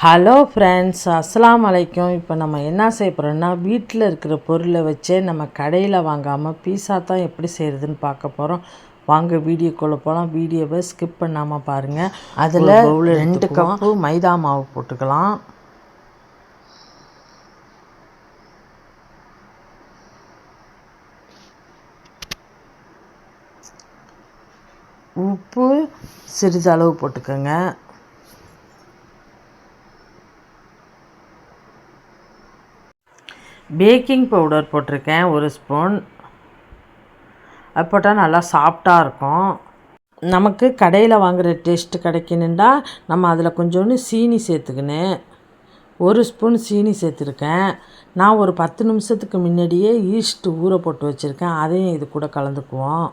Hello friends, அஸ்ஸலாமு அலைக்கும். இப்போ நம்ம என்ன செய்ய போகிறோம்னா, வீட்டில் இருக்கிற பொருளை வச்சே நம்ம கடையில் வாங்காமல் பீஸா தான் எப்படி செய்கிறதுன்னு பார்க்க போகிறோம். வாங்க வீடியோக்குள்ளே போகலாம். வீடியோவை ஸ்கிப் பண்ணாமல் பாருங்கள். அதில் 2 கப்பு மைதா மாவு போட்டுக்கலாம். உப்பு சிறிதளவு போட்டுக்கோங்க. பேக்கிங் பவுடர் போட்டிருக்கேன் 1 ஸ்பூன். அது போட்டால் நல்லா சாஃப்டாக இருக்கும். நமக்கு கடையில் வாங்குகிற டேஸ்ட்டு கிடைக்கணுன்னா நம்ம அதில் கொஞ்சோண்டு சீனி சேர்த்துக்கினேன். 1 ஸ்பூன் சீனி சேர்த்துருக்கேன். நான் ஒரு 10 நிமிஷத்துக்கு முன்னாடியே ஈஸ்ட்டு ஊற போட்டு வச்சுருக்கேன். அதையும் இது கூட கலந்துக்குவோம்.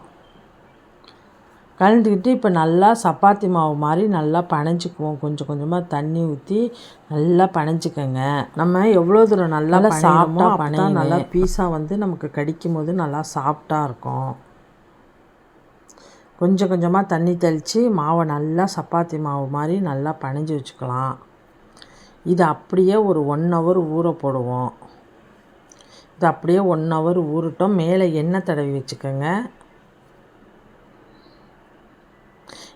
கலந்துக்கிட்டு இப்போ நல்லா சப்பாத்தி மாவு மாதிரி நல்லா பனைஞ்சிக்குவோம். கொஞ்சம் கொஞ்சமாக தண்ணி ஊற்றி நல்லா பனைஞ்சிக்கோங்க. நம்ம எவ்வளோ தூரம் நல்லா சாஃப்டாக பனையா நல்லா பீஸா நமக்கு கடிக்கும் போது நல்லா சாஃப்டாக இருக்கும். கொஞ்சம் கொஞ்சமாக தண்ணி தெளித்து மாவை நல்லா சப்பாத்தி மாவு மாதிரி நல்லா பனைஞ்சி வச்சுக்கலாம். இது அப்படியே ஒரு 1 ஹவர் ஊற போடுவோம். இது அப்படியே 1 ஹவர் ஊறட்டும். மேலே எண்ணெய் தடவி வச்சுக்கோங்க.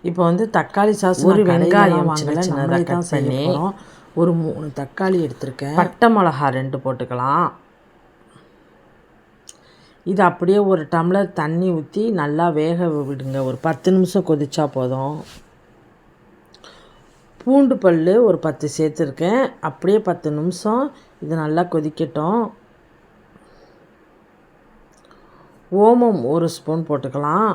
இப்போ தக்காளி சாஸ், ஒரு வெங்காயம் வாங்கலாம் பண்ணி ஒரு 3 தக்காளி எடுத்துருக்கேன். பட்டை மிளகா 2 போட்டுக்கலாம். இது அப்படியே ஒரு டம்ளர் தண்ணி ஊற்றி நல்லா வேக விடுங்க. ஒரு 10 நிமிஷம் கொதிச்சா போதும். பூண்டு பல் ஒரு 10 சேர்த்துருக்கேன். அப்படியே 10 நிமிஷம் இது நல்லா கொதிக்கட்டும். ஓமம் 1 ஸ்பூன் போட்டுக்கலாம்.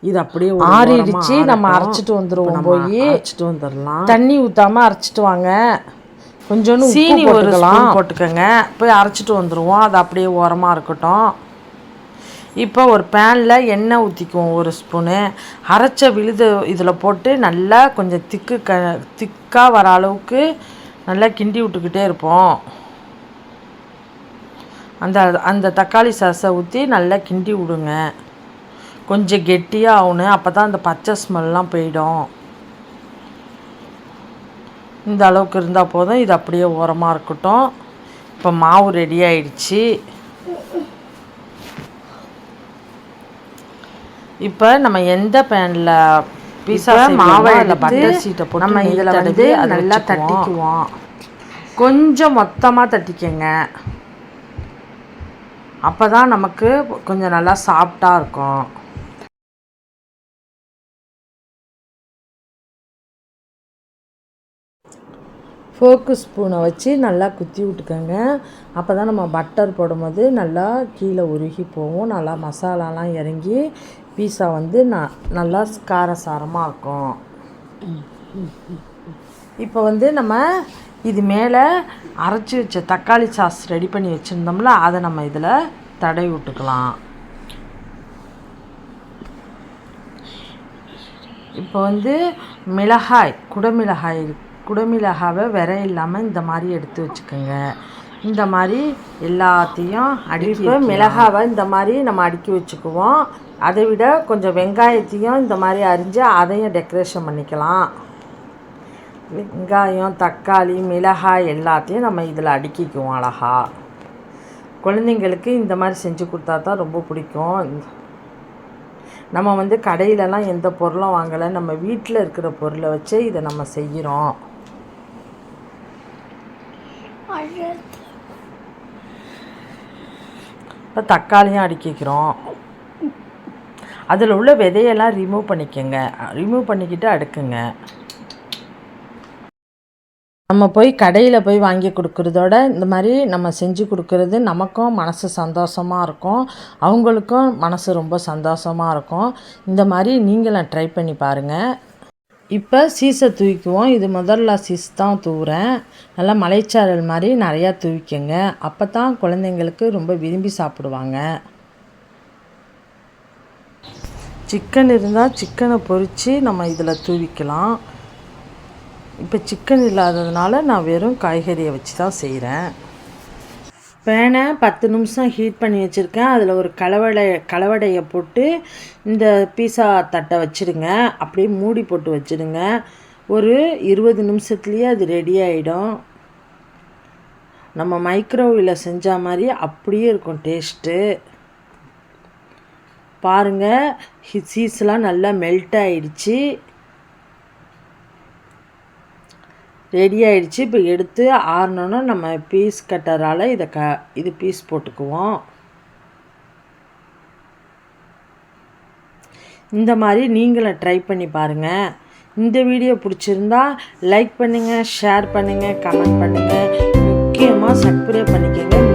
இது அப்படியே ஆறிடுச்சு. நம்ம அரைச்சிட்டு வந்துடுவோம். போய் அரைச்சிட்டு வந்துடலாம். தண்ணி ஊற்றாமல் அரைச்சிட்டு வாங்க. கொஞ்சோண்டு சீனி 1 ஸ்பூன் போட்டுக்கோங்க. போய் அரைச்சிட்டு வந்துடுவோம். அது அப்படியே ஓரமாக இருக்கட்டும். இப்போ ஒரு பேனில் எண்ணெய் ஊற்றிக்குவோம் 1 ஸ்பூனு. அரைச்ச விழுது இதில் போட்டு நல்லா கொஞ்சம் திக்காக வர அளவுக்கு நல்லா கிண்டி விட்டுக்கிட்டே இருப்போம். அந்த தக்காளி சாஸை ஊற்றி நல்லா கிண்டி விடுங்க. கொஞ்சம் கெட்டியாக ஆகணும். அப்போ தான் அந்த பச்சை ஸ்மெல்லாம் போயிடும். இந்த அளவுக்கு இருந்தால் போதும். இது அப்படியே ஓரமாக இருக்கட்டும். இப்போ மாவு ரெடி ஆயிடுச்சு. இப்போ நம்ம எந்த பேனில் பீஸா மாவை இல்லை பட்டர் சீட்டை போட்டு நம்ம இதில் நல்லா தட்டிக்குவோம். கொஞ்சம் மொத்தமாக தட்டிக்கங்க. அப்போ தான் நமக்கு கொஞ்சம் நல்லா சாஃப்டாக இருக்கும். ஃபோர்க்கு ஸ்பூனை வச்சு நல்லா குத்தி விட்டுக்கோங்க. அப்போ தான் நம்ம பட்டர் போடும்போது நல்லா கீழே உருகி போகும். நல்லா மசாலாலாம் இறங்கி பீஸா நல்லா காரசாரமாக இருக்கும். இப்போ நம்ம இது மேலே அரைச்சி வச்ச தக்காளி சாஸ் ரெடி பண்ணி வச்சுருந்தோம்ல, அதை நம்ம இதில் தடவி விட்டுக்கலாம். இப்போ மிளகாய், குடமிளகாவை விரை இல்லாமல் இந்த மாதிரி எடுத்து வச்சுக்கோங்க. இந்த மாதிரி எல்லாத்தையும் மிளகாவை இந்த மாதிரி நம்ம அடுக்கி வச்சுக்குவோம். அதை விட கொஞ்சம் வெங்காயத்தையும் இந்த மாதிரி அரிஞ்சு அதையும் டெக்கரேஷன் பண்ணிக்கலாம். வெங்காயம், தக்காளி, மிளகாய் எல்லாத்தையும் நம்ம இதில் அடுக்கிக்குவோம் அழகா. குழந்தைங்களுக்கு இந்த மாதிரி செஞ்சு கொடுத்தா தான் ரொம்ப பிடிக்கும். நம்ம கடையிலலாம் எந்த பொருளும் வாங்கலை. நம்ம வீட்டில் இருக்கிற பொருளை வச்சு இதை நம்ம செய்கிறோம். இப்போ தக்காளியும் அடுக்கிக்கிறோம். அதில் உள்ள விதையெல்லாம் ரிமூவ் பண்ணிக்கோங்க. ரிமூவ் பண்ணிக்கிட்டு அடுக்குங்க. நம்ம போய் கடையில் போய் வாங்கி கொடுக்குறதோட இந்த மாதிரி நம்ம செஞ்சு கொடுக்குறது நமக்கும் மனசு சந்தோஷமாக இருக்கும். அவங்களுக்கும் மனசு ரொம்ப சந்தோஷமாக இருக்கும். இந்த மாதிரி நீங்களும் ட்ரை பண்ணி பாருங்கள். இப்போ சீஸை தூவிக்குவோம். இது முதல்ல சீஸ் தான் தூவுறேன். நல்லா மலைச்சாரல் மாதிரி நிறையா தூவிக்கங்க. அப்போ தான் குழந்தைங்களுக்கு ரொம்ப விரும்பி சாப்பிடுவாங்க. சிக்கன் இருந்தால் சிக்கனை பொரித்து நம்ம இதில் தூவிக்கலாம். இப்போ சிக்கன் இல்லாததுனால நான் வெறும் காய்கறியை வச்சு தான் செய்கிறேன். பேனை 10 நிமிஷம் ஹீட் பண்ணி வச்சுருக்கேன். அதில் ஒரு கலவடையை போட்டு இந்த பீஸா தட்டை வச்சுடுங்க. அப்படியே மூடி போட்டு வச்சுடுங்க. ஒரு 20 நிமிஷத்துலேயே அது ரெடி ஆகிடும். நம்ம மைக்ரோவேவில் செஞ்ச மாதிரி அப்படியே இருக்கும் டேஸ்ட்டு. பாருங்கள், சீஸ்லாம் நல்லா மெல்ட் ஆகிடுச்சு, ரெடி ஆகிடுச்சு. இப்போ எடுத்து ஆறணுன்னா நம்ம பீஸ் கட்டரால் இது பீஸ் போட்டுக்குவோம். இந்த மாதிரி நீங்களும் ட்ரை பண்ணி பாருங்கள். இந்த வீடியோ பிடிச்சிருந்தா லைக் பண்ணுங்கள், ஷேர் பண்ணுங்கள், கமெண்ட் பண்ணுங்கள். முக்கியமாக சப்ஸ்கிரைப் பண்ணிக்கோங்க.